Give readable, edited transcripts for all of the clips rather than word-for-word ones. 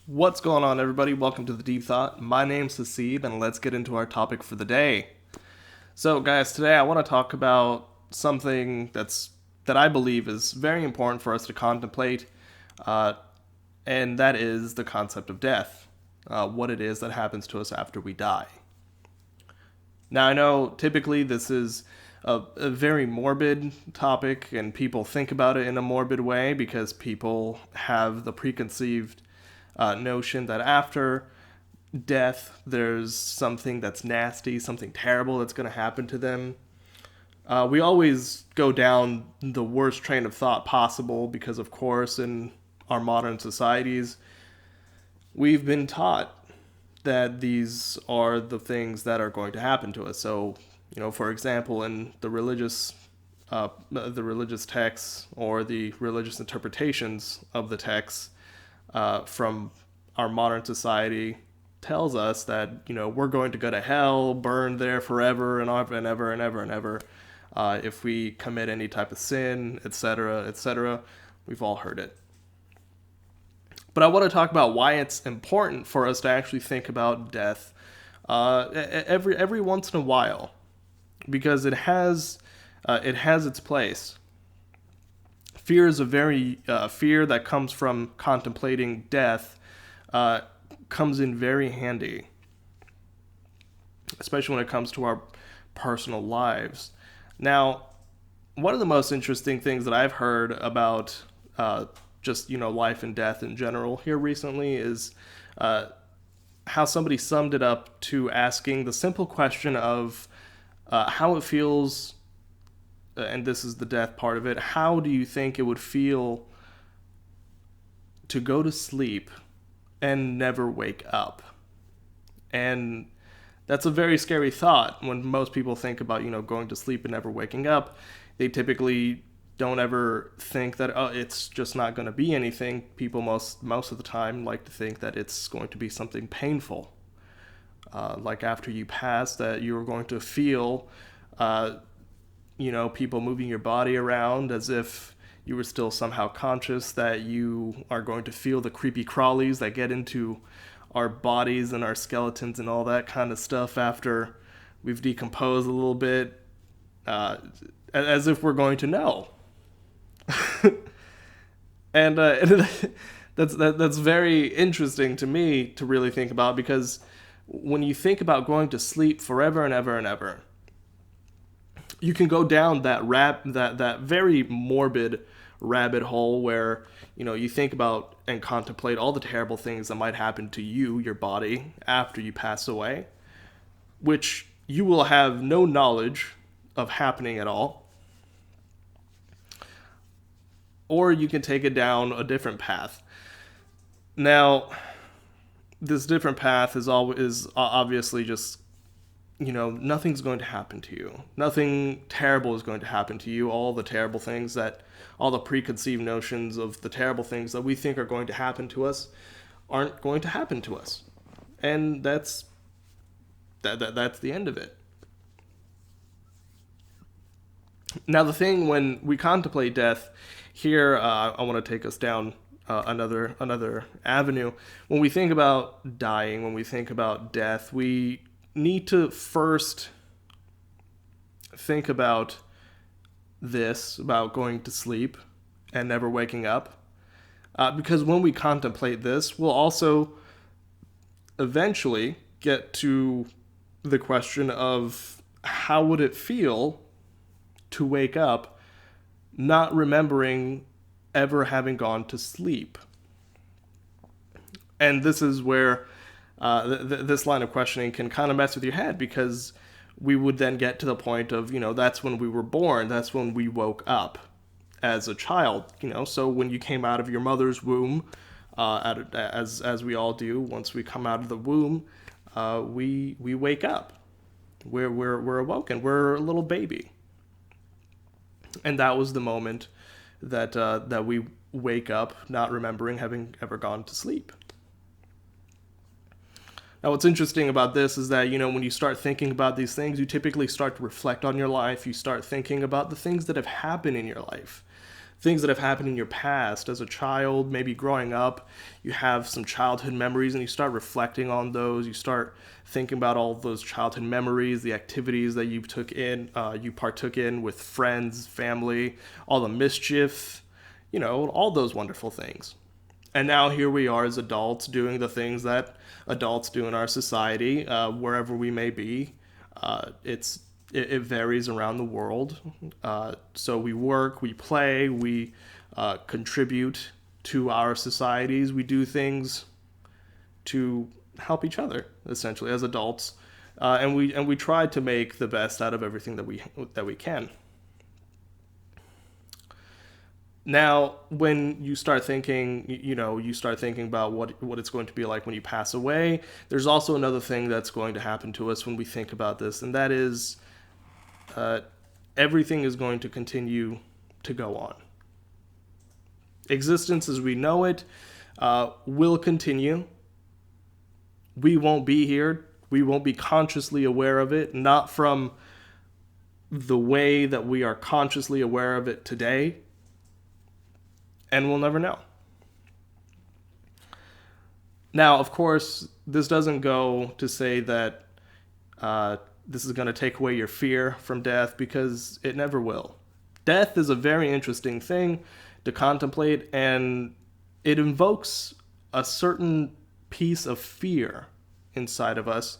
What's going on, everybody? Welcome to the Deep Thought. My name's Hasib, and let's get into our topic for the day. So, guys, today I want to talk about something that I believe is very important for us to contemplate, uh, and that is the concept of death. What it is that happens to us after we die. Now, I know typically this is a very morbid topic, and people think about it in a morbid way because people have the preconceived notion that after death there's something that's nasty, something terrible that's going to happen to them. We always go down the worst train of thought possible because, of course, in our modern societies, we've been taught that these are the things that are going to happen to us. So, for example, in the religious texts or the religious interpretations of the texts from our modern society tells us that we're going to go to hell, burn there forever and ever and ever and ever and ever if we commit any type of sin, etc., etc. We've all heard it. But I want to talk about why it's important for us to actually think about death every once in a while, because it has its place. Fear is a very fear that comes from contemplating death comes in very handy, especially when it comes to our personal lives. Now, one of the most interesting things that I've heard about just life and death in general here recently is how somebody summed it up to asking the simple question of how it feels, and this is the death part of it. How do you think it would feel to go to sleep and never wake up? And that's a very scary thought. When most people think about going to sleep and never waking up, they typically don't ever think that it's just not going to be anything. People most of the time like to think that it's going to be something painful, like after you pass, that you're going to feel people moving your body around as if you were still somehow conscious, that you are going to feel the creepy crawlies that get into our bodies and our skeletons and all that kind of stuff after we've decomposed a little bit, as if we're going to know. And that's very interesting to me to really think about, because when you think about going to sleep forever and ever and ever, you can go down that very morbid rabbit hole where you think about and contemplate all the terrible things that might happen to you, your body, after you pass away, which you will have no knowledge of happening at all. Or you can take it down a different path. Now, this different path is obviously just nothing's going to happen to you. Nothing terrible is going to happen to you. All the preconceived notions of the terrible things that we think are going to happen to us aren't going to happen to us. And that's the end of it. Now, the thing when we contemplate death, here I want to take us down another avenue. When we think about dying, when we think about death, we need to first think about about going to sleep and never waking up. Because when we contemplate this, we'll also eventually get to the question of how would it feel to wake up not remembering ever having gone to sleep. And this is where this line of questioning can kind of mess with your head, because we would then get to the point of, that's when we were born, that's when we woke up as a child, so when you came out of your mother's womb, as we all do, once we come out of the womb, we wake up. We're awoken. We're a little baby. And that was the moment that we wake up, not remembering having ever gone to sleep. Now, what's interesting about this is that, when you start thinking about these things, you typically start to reflect on your life. You start thinking about the things that have happened in your life, things that have happened in your past as a child, maybe growing up. You have some childhood memories and you start reflecting on those. You start thinking about all those childhood memories, the activities that you partook in with friends, family, all the mischief, all those wonderful things. And now here we are as adults doing the things that adults do in our society, wherever we may be. It varies around the world. So we work, we play, we contribute to our societies. We do things to help each other, essentially, as adults, and we try to make the best out of everything that we can. Now, when you start thinking, you start thinking about what it's going to be like when you pass away. There's also another thing that's going to happen to us when we think about this, and that is everything is going to continue to go on. Existence as we know it will continue. We won't be here. We won't be consciously aware of it, not from the way that we are consciously aware of it today, and we'll never know. Now, of course, this doesn't go to say that this is going to take away your fear from death, because it never will. Death is a very interesting thing to contemplate, and it invokes a certain piece of fear inside of us,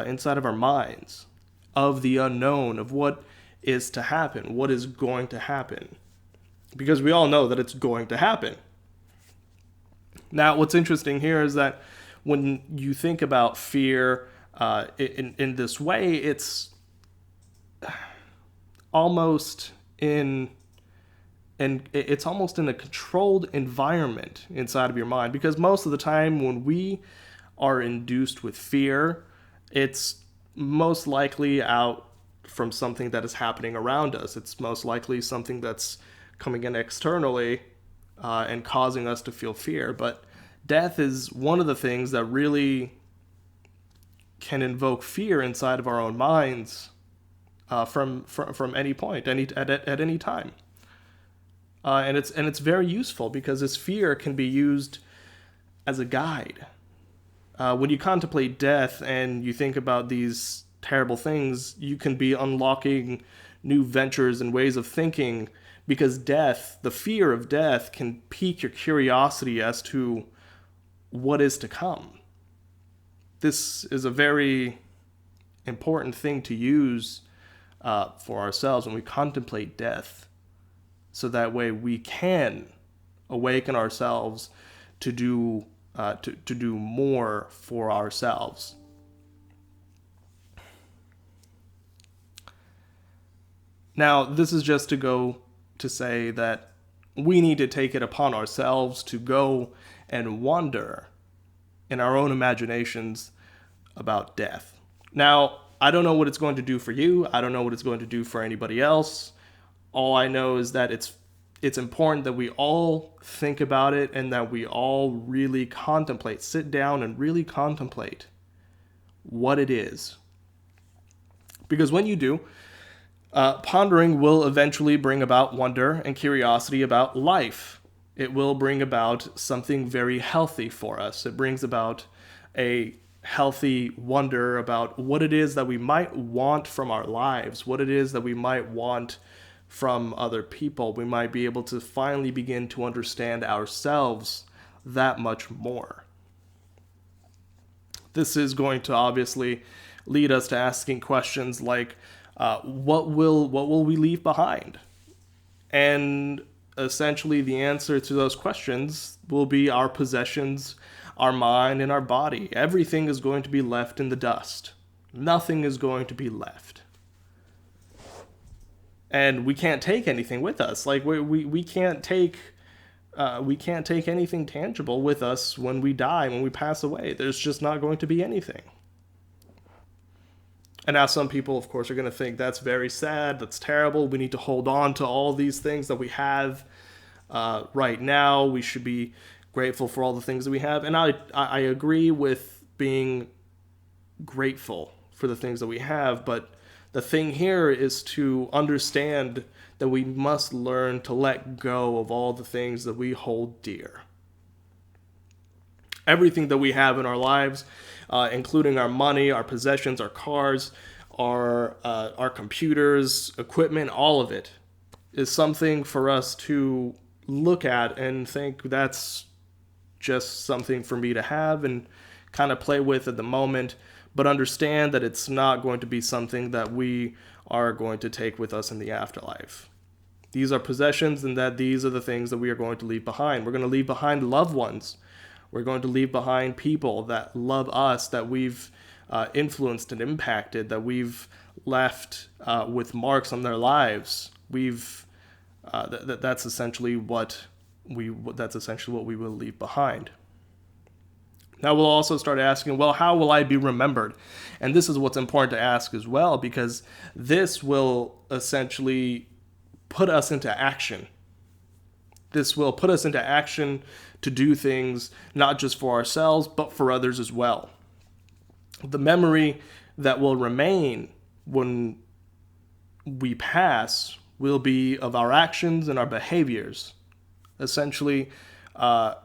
inside of our minds, of the unknown, of what is to happen, what is going to happen. Because we all know that it's going to happen. Now, what's interesting here is that when you think about fear in this way, it's almost it's almost in a controlled environment inside of your mind, because most of the time when we are induced with fear, it's most likely out from something that is happening around us. It's most likely something that's coming in externally and causing us to feel fear. But death is one of the things that really can invoke fear inside of our own minds from any point, at any time. And it's very useful, because this fear can be used as a guide. When you contemplate death and you think about these terrible things, you can be unlocking new ventures and ways of thinking, because death, the fear of death, can pique your curiosity as to what is to come. This is a very important thing to use for ourselves when we contemplate death, so that way we can awaken ourselves to do more for ourselves. Now, this is just to go to say that we need to take it upon ourselves to go and wonder in our own imaginations about death. Now, I don't know what it's going to do for you. I don't know what it's going to do for anybody else. All I know is that it's important that we all think about it, and that we all really contemplate, sit down and really contemplate what it is. Because when you do, pondering will eventually bring about wonder and curiosity about life. It will bring about something very healthy for us. It brings about a healthy wonder about what it is that we might want from our lives, what it is that we might want from other people. We might be able to finally begin to understand ourselves that much more. This is going to obviously lead us to asking questions like, what will we leave behind? And essentially the answer to those questions will be our possessions, our mind, and our body. Everything is going to be left in the dust. Nothing is going to be left. And we can't take anything with us. Like we can't take anything tangible with us when we die, when we pass away. There's just not going to be anything. And now some people, of course, are going to think that's very sad, that's terrible. We need to hold on to all these things that we have right now. We should be grateful for all the things that we have. And I agree with being grateful for the things that we have, but The thing here is to understand that we must learn to let go of all the things that we hold dear. Everything that we have in our lives, including our money, our possessions, our cars, our computers, equipment, all of it, is something for us to look at and think that's just something for me to have and kind of play with at the moment, but understand that it's not going to be something that we are going to take with us in the afterlife. These are possessions, and that these are the things that we are going to leave behind. We're going to leave behind loved ones. We're going to leave behind people that love us, that we've influenced and impacted, that we've left with marks on their lives. That's essentially what we will leave behind. Now we'll also start asking, well, how will I be remembered? And this is what's important to ask as well, because this will essentially put us into action. This will put us into action to do things not just for ourselves, but for others as well. The memory that will remain when we pass will be of our actions and our behaviors. Essentially, how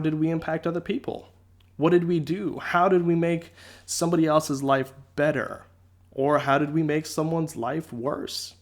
did we impact other people? What did we do? How did we make somebody else's life better? Or how did we make someone's life worse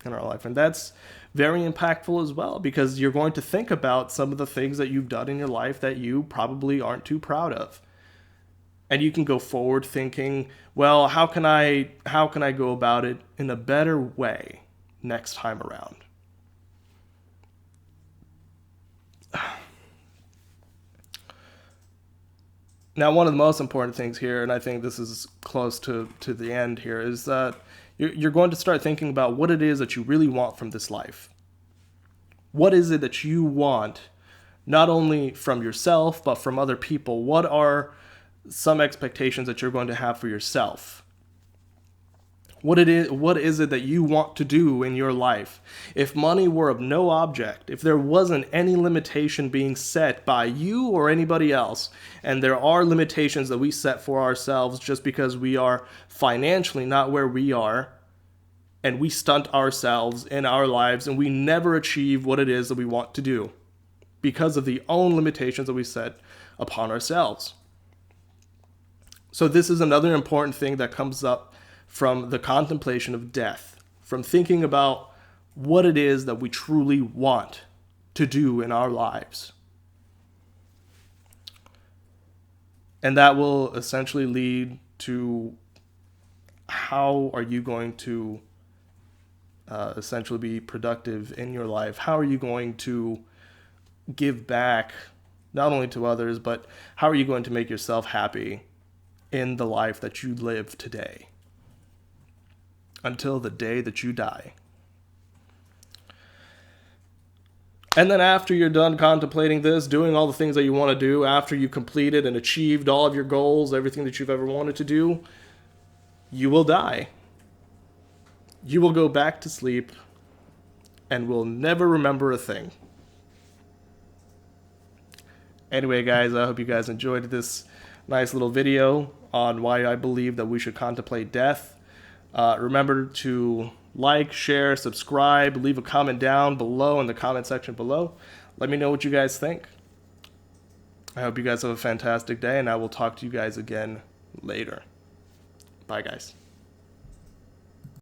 in our life? And that's very impactful as well, because you're going to think about some of the things that you've done in your life that you probably aren't too proud of. And you can go forward thinking, well, how can I go about it in a better way next time around? Now, one of the most important things here, and I think this is close to the end here, is that you're going to start thinking about what it is that you really want from this life. What is it that you want, not only from yourself, but from other people? What are some expectations that you're going to have for yourself? What is it that you want to do in your life? If money were of no object, if there wasn't any limitation being set by you or anybody else, and there are limitations that we set for ourselves just because we are financially not where we are, and we stunt ourselves in our lives, and we never achieve what it is that we want to do because of the own limitations that we set upon ourselves. So this is another important thing that comes up from the contemplation of death, from thinking about what it is that we truly want to do in our lives. And that will essentially lead to how are you going to essentially be productive in your life? How are you going to give back not only to others, but how are you going to make yourself happy in the life that you live today until the day that you die? And then after you're done contemplating this, doing all the things that you want to do, after you completed and achieved all of your goals, everything that you've ever wanted to do, you will die. You will go back to sleep and will never remember a thing. Anyway, guys, I hope you guys enjoyed this nice little video on why I believe that we should contemplate death. Remember to like, share, subscribe, leave a comment down below in the comment section below. Let me know what you guys think. I hope you guys have a fantastic day, and I will talk to you guys again later. Bye, guys.